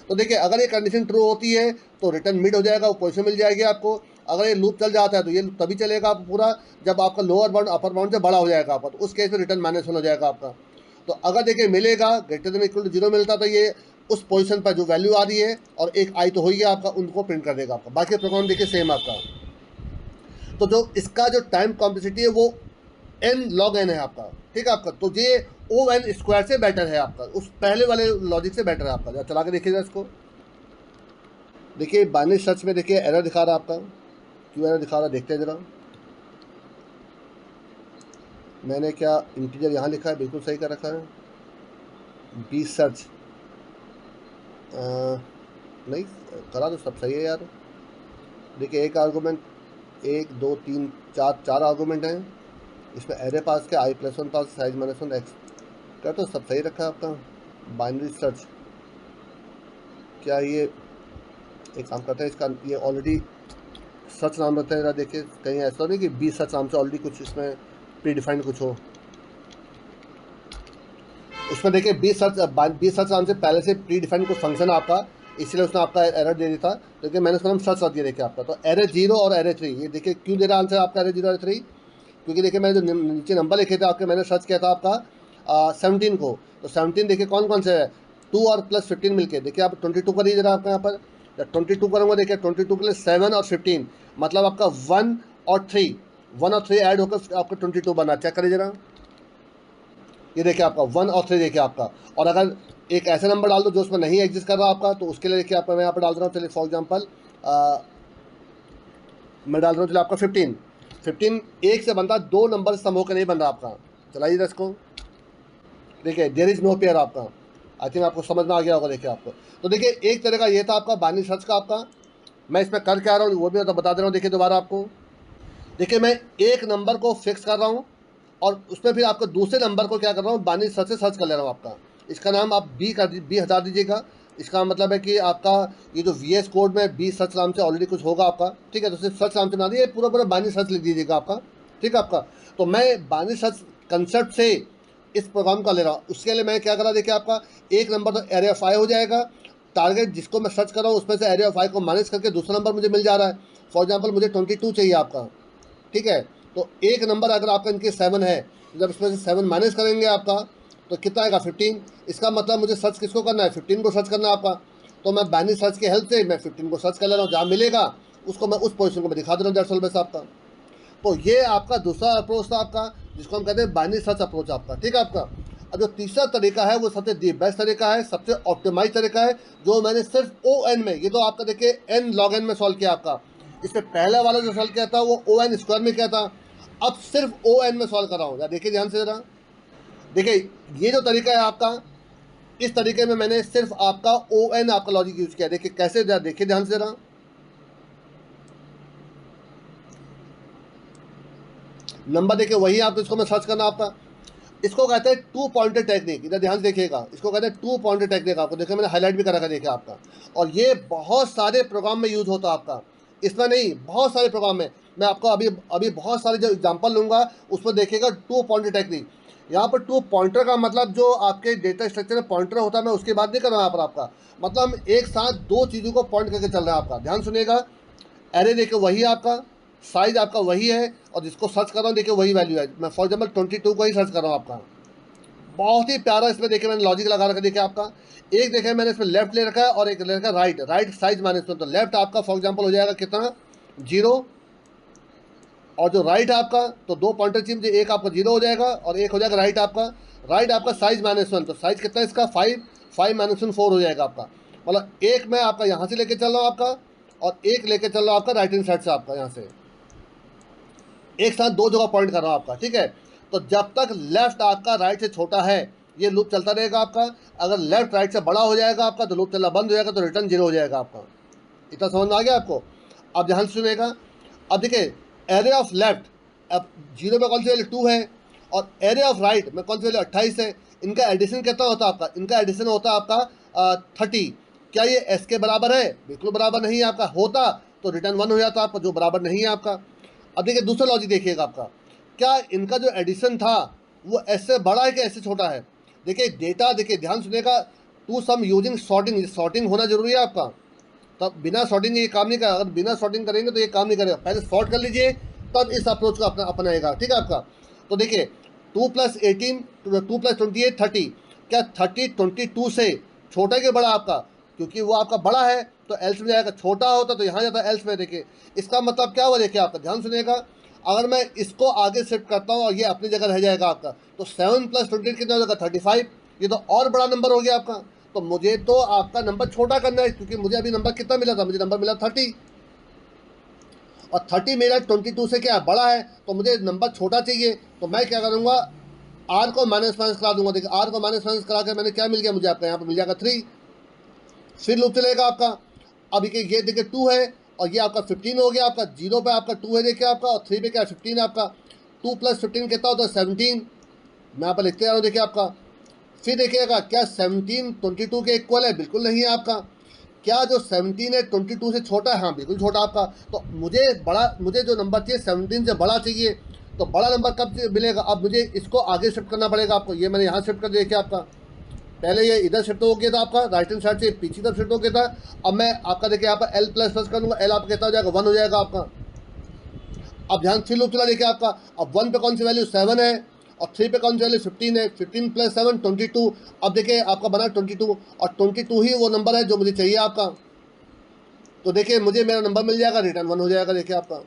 तो देखिए अगर ये कंडीशन ट्रू होती है तो रिटर्न मिड हो जाएगा, वो पोजीशन मिल जाएगी आपको। अगर ये लूप चल जाता है तो ये तभी चलेगा आप पूरा जब आपका लोअर बाउंड अपर बाउंड से बड़ा हो जाएगा आपका, तो उस केस में रिटर्न -1 हो जाएगा आपका। तो अगर देखिए मिलेगा ग्रेटर देन इक्वल टू 0 मिलता तो ये उस पोजीशन पर जो वैल्यू आ रही है और एक आई तो हो ही है आपका, उनको प्रिंट कर देगा आपका। बाकी प्रोग्राम देखिए सेम आपका। तो जो इसका जो टाइम कॉम्प्लेक्सिटी है वो n log n है आपका, ठीक है आपका। तो ये O(n) स्क्वायर से बेटर है आपका, उस पहले वाले लॉजिक से बेटर है आपका। जरा चला के देखिएगा इसको। देखिए बाइनरी सर्च में देखिए एरर दिखा रहा है आपका, क्यों एरर दिखा रहा है देखते हैं जरा। मैंने क्या इंटीजर यहाँ लिखा है, बिल्कुल सही कर रखा है। बी सर्च नहीं करा तो सब सही है यार। देखिए एक आर्गूमेंट 1 2 3 4 आर्गूमेंट हैं इसमें। एरे पास के i+1 पास साइज -1 x का तो सब सही रखा है आपका। बाइनरी सर्च क्या ये एक काम करते हैं, इसका ये ऑलरेडी सर्च नाम रखते हैं। जरा देखिए कहीं ऐसा नहीं कि बी सर्च नाम से ऑलरेडी कुछ इसमें प्रीडिफाइंड कुछ हो। उसमें देखिए बी सर्च नाम से पहले से प्रीडिफाइंड कुछ फंक्शन आपका, इसलिए उसने आपका एरर दे दिया था। तो मैंने उसका नाम सर्च कर दिया देखिए आपका। तो एरे 0 और एरे 3, ये देखिए क्यों दे रहा आंसर आपका एरे 0 और एरे 3, क्योंकि देखिए मैंने जो नीचे नंबर लिखे थे आपके, मैंने सर्च किया था आपका 17 को। तो 17 देखिए कौन कौन से है, 2 और +15 मिलके। देखिए आप 22 करिए जरा आपका यहाँ पर। जब 22 करूँगा देखिए 22 के लिए 7 और 15 मतलब आपका 1 और 3 ऐड होकर आपका 22 बना। चेक करिए जरा, ये देखिए आपका 1 और 3 देखिए आपका। और अगर एक ऐसा नंबर डाल दो जो उसमें नहीं एग्जिस्ट कर रहा आपका, तो उसके लिए देखिए आपका मैं यहाँ पर डाल रहा हूँ। चलिए फॉर एग्जाम्पल मैं डाल रहा हूँ, चलिए आपका 15 एक से बनता, 2 नंबर सम होकर नहीं बन रहा आपका। चलाइए इसको, देखिए देयर इज नो पेयर आपका। आई थिंक आपको समझ में आ गया होगा देखिए आपको। तो देखिए एक तरह का ये था आपका बाइनरी सर्च का आपका। मैं इसमें कर क्या रहा हूँ वो भी तो बता दे रहा हूँ। देखिए दोबारा आपको, देखिए मैं एक नंबर को फिक्स कर रहा हूँ और उसमें फिर आपको दूसरे नंबर को क्या कर रहा हूँ, बाइनरी सर्च से सर्च कर ले रहा हूँ आपका। इसका नाम आप बी हटा दीजिएगा। इसका मतलब है कि आपका ये जो VS कोड में बी सर्च नाम से ऑलरेडी कुछ होगा आपका, ठीक है। तो सिर्फ सर्च नाम से ना दिए, पूरा बाइनरी सर्च लिख दीजिएगा आपका, ठीक है आपका। तो मैं बाइनरी सर्च कंसेप्ट से इस प्रोग्राम का ले रहा हूँ। उसके लिए मैं क्या करा, देखिए आपका एक नंबर तो एरे ऑफ आई हो जाएगा। टारगेट जिसको मैं सर्च कर रहा हूँ उसमें से एरे ऑफ आई को माइनस करके दूसरा नंबर मुझे मिल जा रहा है। फॉर एग्जाम्पल मुझे 22 चाहिए आपका, ठीक है। तो एक नंबर अगर आपका इनके 7 है, जब इसमें से 7 माइनस करेंगे आपका तो कितना आएगा 15। इसका मतलब मुझे सर्च किसको करना है, 15 को सर्च करना है आपका। तो मैं बाइनरी सर्च की हेल्प से मैं 15 को सर्च कर ले रहा हूँ, जहाँ मिलेगा उसको मैं उस पोजीशन को मैं दिखा दे रहा हूँ दैट्स ऑल बस आपका। तो ये आपका दूसरा अप्रोच था आपका, जिसको हम कहते हैं बाइनरी सर्च अप्रोच आपका, ठीक है आपका। अब जो तीसरा तरीका है वो सबसे दी बेस्ट तरीका है, सबसे ऑप्टिमाइज तरीका है, जो मैंने सिर्फ ON में, ये तो आपका देखिए n log n में सॉल्व किया आपका। इससे पहले वाला जो सॉल्व किया था वो ON स्क्वायर में किया था, अब सिर्फ ON में सॉल्व कर रहा हूँ। देखिए ध्यान से जरा, देखिए ये जो तरीका है आपका, इस तरीके में मैंने सिर्फ आपका ON आपका लॉजिक यूज किया। देखिए कैसे, देखिए ध्यान से जरा, नंबर देखिए वही आपको, इसको मैं सर्च करना आपका। इसको कहते हैं 2 पॉइंटर टेक्निक। इधर ध्यान से देखिएगा, इसको कहते हैं 2 पॉइंटर टेक्निक आपको। देखिए मैंने हाईलाइट भी कर रखा देखिए आपका। और ये बहुत सारे प्रोग्राम में यूज होता है आपका, इसमें नहीं बहुत सारे प्रोग्राम में। मैं आपको अभी बहुत सारे जो एग्जांपल लूँगा उसमें देखिएगा 2 पॉइंटर टेक्निक। यहाँ पर 2 पॉइंटर का मतलब जो आपके डेटा स्ट्रक्चर में पॉइंटर होता है, मैं उसकी बात नहीं कर रहा हूँ यहाँ पर आपका। मतलब हम एक साथ 2 चीज़ों को पॉइंट करके चल रहे हैं आपका। ध्यान सुनिएगा, एरे देखिए वही आपका, साइज आपका वही है, और जिसको सर्च कर रहा हूँ देखिए वही वैल्यू है। मैं फॉर एग्जाम्पल 22 को ही सर्च कर रहा हूँ आपका। बहुत ही प्यारा इसमें देखिए मैंने लॉजिक लगा रखा। देखिए आपका एक देखिए मैंने इसमें लेफ्ट ले रखा है और एक ले रखा है राइट साइज -1। तो लेफ्ट आपका फॉर एग्जांपल हो जाएगा कितना 0, और जो राइट आपका तो 2 पॉइंटर चाहिए मुझे, एक आपका 0 हो जाएगा और एक हो जाएगा राइट आपका साइज -1। तो साइज कितना है इसका 5 -1 4 हो जाएगा आपका। मतलब एक मैं आपका यहाँ से लेके चल रहा हूँ आपका, और एक लेके चल रहा हूँ आपका राइट हैंड साइड से आपका, यहाँ से एक साथ 2 जगह पॉइंट कर रहा हूँ आपका, ठीक है। तो जब तक लेफ्ट आपका राइट से छोटा है ये लूप चलता रहेगा आपका। अगर लेफ्ट राइट से बड़ा हो जाएगा आपका तो लूप चलना बंद हो जाएगा, तो रिटर्न 0 हो जाएगा आपका। इतना समझ में आ गया आपको। अब ध्यान सुनेगा, अब देखिए एरे ऑफ लेफ्ट, अब 0 में कौन सी वैल्यू 2 है, और एरे ऑफ राइट में कौन सी वैल्यू 28 है। इनका एडिशन कितना होता है आपका, इनका एडिशन होता है आपका 30। क्या ये एस के बराबर है? बिल्कुल बराबर नहीं है आपका। होता तो रिटर्न 1 हो जाता आपका, जो बराबर नहीं है आपका। अब देखिए दूसरा लॉजिक देखिएगा आपका, क्या इनका जो एडिशन था वो एस से बड़ा है कि एस से छोटा है? देखिए डेटा, देखिए ध्यान सुनिएगा, two sum using sorting, sorting होना जरूरी है आपका, तब बिना सॉर्टिंग ये काम नहीं करेगा। अगर बिना सॉर्टिंग करेंगे तो ये काम नहीं करेगा। पहले सॉर्ट कर लीजिए तब इस अप्रोच को अपनाएगा, ठीक है आपका। तो देखिए 2+18 2+28 30, क्या 30 22 से छोटा के बड़ा आपका? क्योंकि वो आपका बड़ा है तो एल्स में जाएगा, छोटा होता तो यहाँ जाता एल्स में। देखिए इसका मतलब क्या हुआ, देखिए आपका ध्यान सुनिएगा, अगर मैं इसको आगे शिफ्ट करता हूँ और ये अपनी जगह रह जाएगा आपका, तो 7+28 कितना हो जाएगा? 35। ये तो और बड़ा नंबर हो गया आपका। तो मुझे तो आपका नंबर छोटा करना है, क्योंकि मुझे अभी नंबर कितना मिला था? मुझे नंबर मिला 30, और 30 मेरा 22 से क्या बड़ा है, तो मुझे नंबर छोटा चाहिए। तो मैं क्या करूँगा, आर को माइनस माइनस करा दूंगा। देखिए आर को माइनस माइनस करा के मैंने क्या मिल गया मुझे आपका, यहाँ पर मिल जाएगा 3। फिर लूप चलेगा आपका। अब ये देखिए 2 है और ये आपका 15 हो गया आपका। 0 पे आपका 2 है देखिए आपका, और 3 पे क्या 15 है आपका। 2+15 कितना होता है? 17। मैं यहाँ पर लिखते जा रहा हूँ देखिए आपका। फिर देखिएगा, क्या 17 22 के इक्वल है? बिल्कुल नहीं है आपका। क्या जो 17 है 22 से छोटा है? हाँ बिल्कुल छोटा आपका। तो मुझे जो नंबर चाहिए 17 से बड़ा चाहिए। तो बड़ा नंबर कब मिलेगा? अब मुझे इसको आगे शिफ्ट करना पड़ेगा आपको। ये मैंने यहाँ शिफ्ट कर दिया देखिए आपका, पहले ये इधर शिफ्ट हो गया था आपका, राइट हैंड साइड से पीछे तरफ शिफ्ट हो गया था। अब मैं आपका देखिए यहाँ पर L++ कर दूंगा, L आपका कितना हो जाएगा? 1 हो जाएगा आपका। अब ध्यान से लूप चला देखिए आपका। अब 1 पे कौन सी वैल्यू? 7 है, और 3 पे कौन सी वैल्यू? 15 है। 15 + 7 22। अब देखिए आपका बना 22, और 22 ही वो नंबर है जो मुझे चाहिए आपका। तो देखिए मुझे मेरा नंबर मिल जाएगा, रिटर्न 1 हो जाएगा देखिए आपका।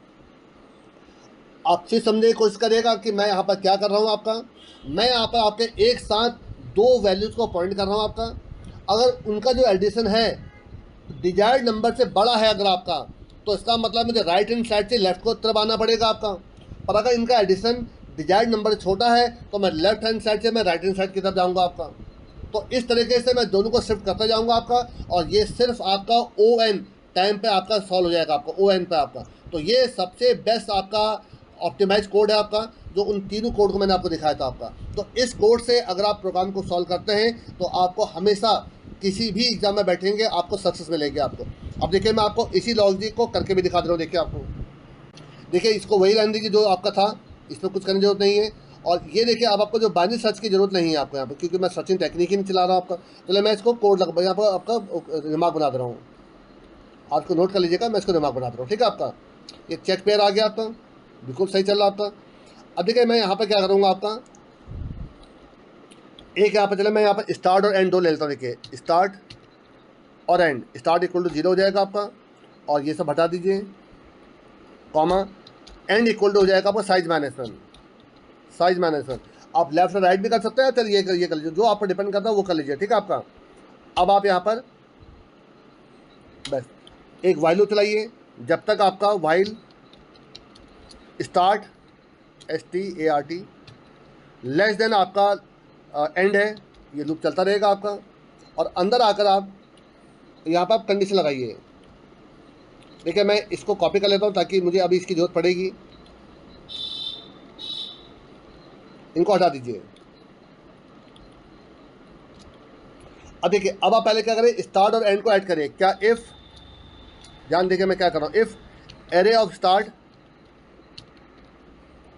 आप फिर समझने की कोशिश करिएगा कि मैं यहाँ पर क्या कर रहा हूँ आपका। मैं यहाँ पर आपके एक साथ दो वैल्यूज़ को पॉइंट कर रहा हूँ आपका। अगर उनका जो एडिशन है डिजायर्ड नंबर से बड़ा है अगर आपका, तो इसका मतलब मुझे राइट हैंड साइड से लेफ्ट को तरफ आना पड़ेगा आपका। पर अगर इनका एडिशन डिजायर्ड नंबर से छोटा है तो मैं लेफ्ट हैंड साइड से मैं राइट हैंड साइड की तरफ जाऊँगा आपका। तो इस तरीके से मैं दोनों को शिफ्ट करता जाऊँगा आपका, और ये सिर्फ आपका ON टाइम पे आपका सॉल्व हो जाएगा आपका, ON पे आपका। तो ये सबसे बेस्ट आपका ऑप्टिमाइज कोड है आपका, जो उन तीनों कोड को मैंने आपको दिखाया था आपका। तो इस कोड से अगर आप प्रोग्राम को सॉल्व करते हैं तो आपको हमेशा किसी भी एग्जाम में बैठेंगे आपको सक्सेस मिलेगी आपको। अब देखिए मैं आपको इसी लॉजिक को करके भी दिखा दे रहा हूँ। देखिए आपको, देखिए इसको वही रहने दीजिए जो आपका था, इसमें कुछ करने की जरूरत नहीं है। और ये देखिए अब आपको जो बाइनरी सर्च की जरूरत नहीं है आपको यहाँ पर, क्योंकि मैं सर्चिंग टेक्निक ही नहीं चला रहा हूँ आपका। चलो मैं इसको कोड लग यहाँ पर आपका दिमाग बना दे रहा हूँ। आपको नोट कर लीजिएगा, मैं इसको दिमाग बना दे रहा हूँ, ठीक है आपका। ये चेक पेयर आ गया आपका, बिल्कुल सही चल रहा आपका। अब देखिए मैं यहाँ पर क्या करूँगा आपका, एक यहाँ पर चले मैं यहाँ पर स्टार्ट और एंड दो ले लेता हूँ। देखिए स्टार्ट और एंड, स्टार्ट इक्वल टू 0 हो जाएगा आपका, और ये सब हटा दीजिए, कॉमा, एंड इक्वल टू हो जाएगा आपका साइज -1, साइज -1। आप लेफ्ट और राइट भी कर सकते हैं। चलिए ये कर लीजिए, जो आप पर डिपेंड करता है वो कर लीजिए, ठीक है आपका। अब आप यहाँ पर बस एक वाइल लूप चलाइए, जब तक आपका while start START less than आपका एंड है, ये लूप चलता रहेगा आपका। और अंदर आकर आप यहाँ पर आप कंडीशन लगाइए। देखिए मैं इसको कॉपी कर लेता हूँ ताकि मुझे अभी इसकी जरूरत पड़ेगी। इनको हटा दीजिए। अब देखिए अब आप पहले क्या करें, स्टार्ट और एंड को ऐड करें। क्या इफ, ध्यान देखिए मैं क्या कर रहा हूँ, if array of start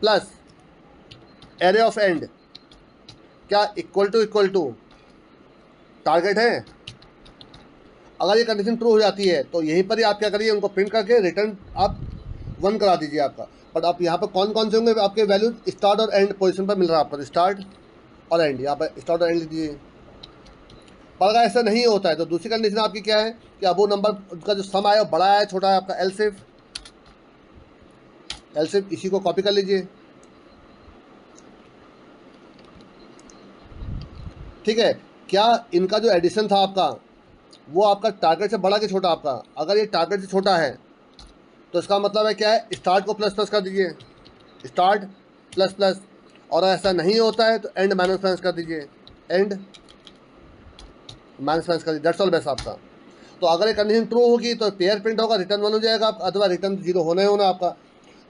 plus array of and क्या इक्वल टू टारगेट है। अगर ये कंडीशन ट्रू हो जाती है तो यहीं पर ही आप क्या करिए, उनको प्रिंट करके रिटर्न आप 1 करा दीजिए आपका। बट आप यहाँ पर कौन कौन से होंगे आपके वैल्यू स्टार्ट और एंड पोजीशन पर मिल रहा है आपका, स्टार्ट और एंड, यहाँ पर स्टार्ट और एंड लिख दीजिए। पर अगर ऐसा नहीं होता है तो दूसरी कंडीशन आपकी क्या है कि अब वो नंबर का जो सम आया बड़ा है छोटा है आपका, एलसिफ इसी को कॉपी कर लीजिए, ठीक है। क्या इनका जो एडिशन था आपका वो आपका टारगेट से बड़ा कि छोटा आपका? अगर ये टारगेट से छोटा है तो इसका मतलब है क्या है, स्टार्ट को प्लस कर दीजिए, स्टार्ट प्लस, और ऐसा नहीं होता है तो एंड -1 कर दीजिए, एंड -1 कर दीजिए। दैट्स ऑल बेस्ट आपका। तो अगर ये कंडीशन ट्रू होगी तो पेयर प्रिंट होगा, रिटर्न 1 हो जाएगा आपका, अथवा रिटर्न 0 होना ही होना आपका।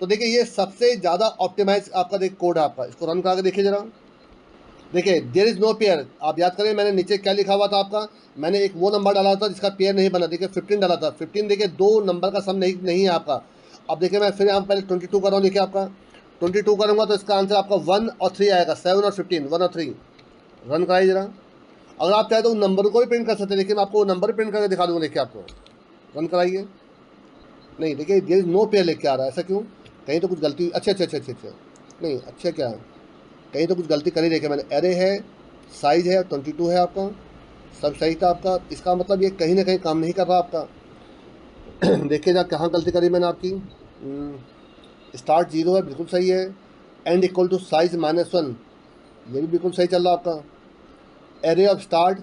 तो देखिए ये सबसे ज़्यादा ऑप्टिमाइज आपका कोड है आपका। इसको रन करा के देखिए जरा। देखिए देयर इज़ नो पेयर, आप याद करें मैंने नीचे क्या लिखा हुआ था आपका, मैंने एक वो नंबर डाला था जिसका पेयर नहीं बना, देखिए 15 डाला था, 15 देखिए दो नंबर का सम नहीं है आपका। अब देखिए मैं फिर यहाँ पहले 22 कर रहा हूँ, देखिए आपका 22 करूँगा तो इसका आंसर आपका 1 और 3 आएगा, 7 और 15, 1 और 3। रन कराइए जरा, अगर आप चाहे तो उन नंबर को भी प्रिंट कर सकते हैं, लेकिन आपको वो नंबर प्रिंट करके दिखा दूँगा, देखिए आपको। रन कराइए, नहीं देखिए देयर इज़ नो पेयर लेके आ रहा है, ऐसा क्यों? कहीं तो कुछ गलती, अच्छा अच्छा अच्छा अच्छा अच्छा, नहीं अच्छा क्या है, कहीं तो कुछ गलती कर ही देखिए मैंने। एरे है, साइज है, 22 है आपका, सब सही था आपका, इसका मतलब ये कहीं ना कहीं काम नहीं कर रहा आपका। देखिए जा कहाँ गलती करी मैंने आपकी। स्टार्ट 0 है, बिल्कुल सही है। एंड इक्वल टू साइज -1, ये भी बिल्कुल सही चल रहा आपका। Array of start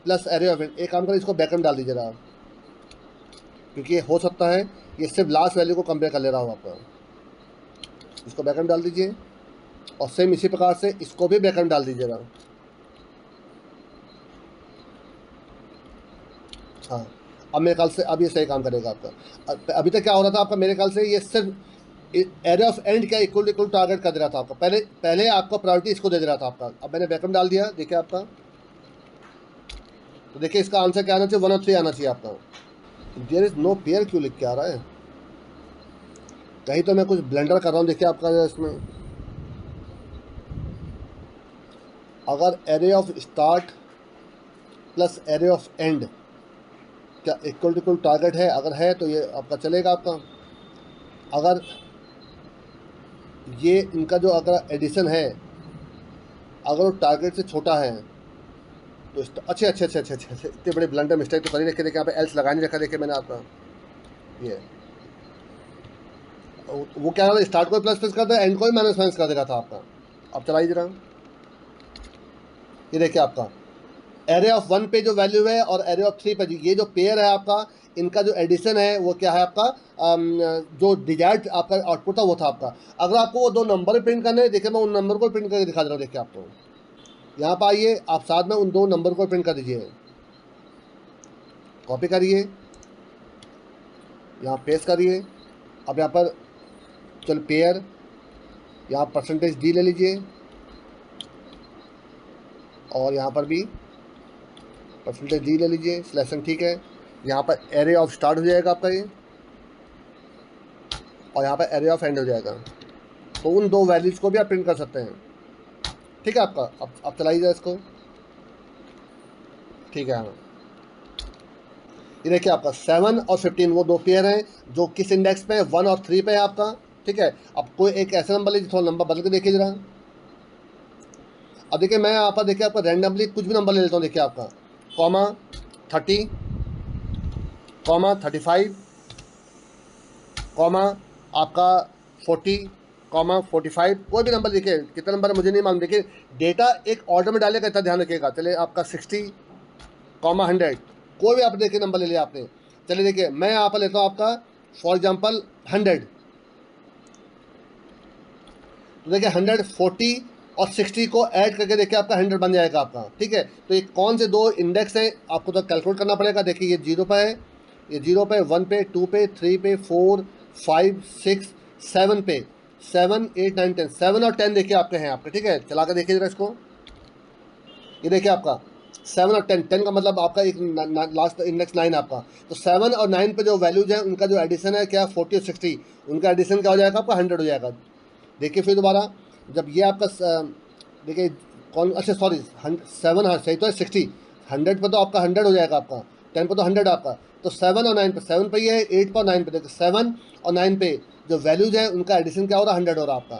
plus array of and, एक काम करें इसको बैकअप डाल दीजिए आप, क्योंकि ये हो सकता है ये सिर्फ लास्ट वैल्यू को कंपेयर कर ले रहा हो आपका। इसको बैकअप डाल दीजिए और सेम इसी प्रकार से इसको भी बैकअप डाल दीजिएगा। हाँ, अब मेरे ख्याल से अब ये सही काम करेगा आपका। अभी तक क्या हो रहा था आपका, मेरे ख्याल से ये सिर्फ एरे ऑफ एंड क्या इक्वल टारगेट कर दे रहा था आपका, पहले आपको प्रायोरिटी इसको दे दे रहा था आपका। अब मैंने बैकअप डाल दिया, देखिए आपका, तो देखिए इसका आंसर क्या आना चाहिए, 1 और 3 आना चाहिए आपका। देयर इज़ नो पेयर क्यों लिख के आ रहा है, कहीं तो मैं कुछ ब्लेंडर कर रहा हूँ। देखिए आपका इसमें अगर array of start plus array of and क्या इक्वल टारगेट है, अगर है तो ये आपका चलेगा आपका। अगर ये इनका जो अगर एडिशन है अगर वो टारगेट से छोटा है तो अच्छे अच्छे अच्छे अच्छे अच्छे इतने बड़े ब्लंडर मिस्टेक तो कर ही रखे, देखिए यहाँ पे एल्स लगा नहीं रखा, देखिए मैंने आपका ये वो क्या था, स्टार्ट को प्लस प्लस कर देगा, एंड को भी माइनस माइनस कर देगा था आपका। अब चलाइए जरा, ये देखिए आपका एरे ऑफ 1 पे जो वैल्यू है और एरे ऑफ 3 पे ये जो पेयर है आपका, इनका जो एडिशन है वो क्या है आपका, जो डिजायर्ड आपका आउटपुट था वो था आपका। अगर आपको वो दो नंबर प्रिंट करने हैं, देखिए मैं उन नंबर को प्रिंट करके दिखा दे रहा हूँ। देखिए आपको यहाँ पर आइए, आप साथ में उन दो नंबर को प्रिंट कर दीजिए, कॉपी करिए, यहाँ पेस्ट करिए। अब यहाँ पर चल पेयर, यहाँ %d ले लीजिए और यहाँ पर भी %d ले लीजिए, सिलेक्शन ठीक है। यहाँ पर एरे ऑफ स्टार्ट हो जाएगा आपका ये, और यहाँ पर एरे ऑफ एंड हो जाएगा। तो उन दो वैल्यूज़ को भी आप प्रिंट कर सकते हैं, ठीक है आपका। अब चलाइए इसको, ठीक है। हाँ, ये देखिए आपका 7 और 15 वो दो पेयर हैं जो किस इंडेक्स पे है, 1 और 3 पे है आपका, ठीक है। अब कोई एक ऐसा नंबर लीजिए, थोड़ा नंबर बदल के देखिए जरा। अब देखिए मैं यहाँ पर देखिए आपका रैंडमली कुछ भी नंबर ले लेता हूँ, देखिए आपका कॉमा 30 कॉमा 35 कॉमा आपका 40 कॉमा 45, कोई भी नंबर देखिए, कितना नंबर है मुझे नहीं मालूम। देखिए डेटा एक ऑर्डर में डालेगा, इतना ध्यान रखिएगा। चलिए आपका 60 कॉमा 100, कोई भी आप देखिए नंबर ले लिया आपने। चलिए देखिए मैं यहाँ पर लेता हूँ आपका फॉर एग्जाम्पल 100, तो देखिए 100 40 और 60 को ऐड करके देखिए आपका 100 बन जाएगा आपका, ठीक है। तो ये कौन से दो इंडेक्स हैं आपको तो कैलकुलेट करना पड़ेगा। देखिए ये 0 पे है, ये 0 पे, 1 पे, 2 पे, 3 पे, 4 5 6 7 पे, 7 8 9 10, 7 और 10 देखिए आपके हैं आपके, ठीक है। चला कर देखिए जरा इसको, ये देखिए आपका 7 और 10, 10 का मतलब आपका एक लास्ट इंडेक्स 9 आपका। तो 7 और 9 पे जो वैल्यूज है उनका जो एडिशन है क्या 40 और 60, उनका एडिशन क्या हो जाएगा आपका 100 हो जाएगा। देखिए फिर दोबारा जब ये आपका देखिए कौन, अच्छा सॉरी 7, हाँ सही तो है 60, 100 पे तो आपका 100 हो जाएगा आपका, 10 पे तो 100 आपका। तो 7 और 9 पे, 7 पे ये है, 8 पे और 9 पे, देखिए 7 और 9 पे जो वैल्यूज है उनका एडिशन क्या हो रहा है 100 हो रहा है आपका।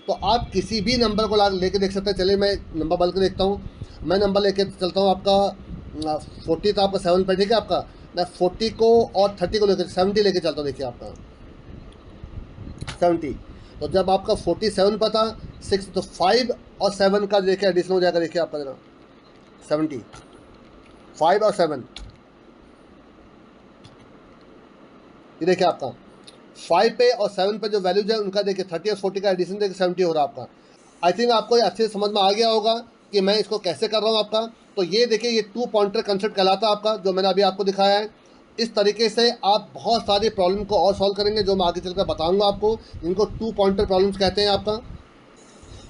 तो आप किसी भी नंबर को लेके देख सकते हैं। चलिए मैं नंबर बदल के देखता हूँ, मैं नंबर लेके चलता हूँ आपका 40 था आपका 7 पे, ठीक है आपका। मैं 40 को और 30 को लेकर 70 लेके चलता हूँ, देखिए आपका 70। तो जब आपका 47 पर था 6, तो 5 और 7 का देखिए एडिशन हो जाएगा, देखिए आपका जरा 70, 5 और 7, ये देखिए आपका 5 पे और 7 पे जो वैल्यूज है उनका देखिए 30 और 40 का एडिशन देखिए 70 हो रहा है आपका। आई थिंक आपको ये अच्छे से समझ में आ गया होगा कि मैं इसको कैसे कर रहा हूँ आपका। तो ये देखिए ये 2 पॉइंटर कंसेप्ट कहलाता है आपका, जो मैंने अभी आपको दिखाया है। इस तरीके से आप बहुत सारी प्रॉब्लम को और सॉल्व करेंगे, जो मैं आगे चलकर बताऊंगा आपको, इनको 2 पॉइंटर प्रॉब्लम्स कहते हैं आपका।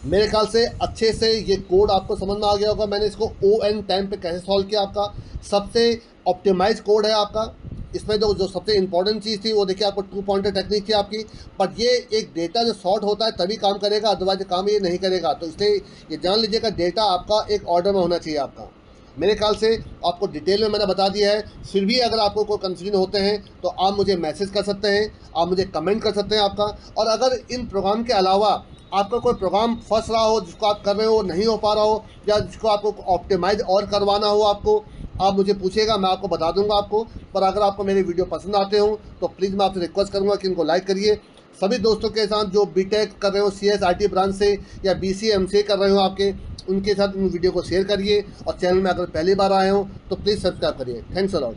मेरे ख्याल से अच्छे से ये कोड आपको समझ में आ गया होगा। मैंने इसको ON टाइम पे कैसे सॉल्व किया। आपका सबसे ऑप्टिमाइज कोड है आपका। इसमें जो सबसे इंपॉर्टेंट चीज़ थी वो देखिए, आपको 2 पॉइंटर टेक्निक थी आपकी। बट ये एक डेटा जो शॉर्ट होता है तभी काम करेगा, अदरवाइज काम ये नहीं करेगा। तो इसलिए ये जान लीजिएगा, डेटा आपका एक ऑर्डर में होना चाहिए आपका। मेरे ख्याल से आपको डिटेल में मैंने बता दिया है। फिर भी अगर आपको कोई कंफ्यूजन होते हैं तो आप मुझे मैसेज कर सकते हैं, आप मुझे कमेंट कर सकते हैं आपका। और अगर इन प्रोग्राम के अलावा आपका कोई प्रोग्राम फंस रहा हो, जिसको आप कर रहे हो नहीं हो पा रहा हो, या जिसको आपको ऑप्टिमाइज और करवाना हो आपको, आप मुझे पूछिएगा, मैं आपको बता दूंगा आपको। पर अगर आपको मेरे वीडियो पसंद आते हो तो प्लीज़ मैं आपसे रिक्वेस्ट करूंगा कि इनको लाइक करिए। सभी दोस्तों के साथ जो बीटेक कर रहे हो CS IT ब्रांच से, या BCA MCA कर रहे हो आपके, उनके साथ इन वीडियो को शेयर करिए। और चैनल में अगर पहली बार आए हो तो प्लीज़ सब्सक्राइब करिए। Thanks a lot.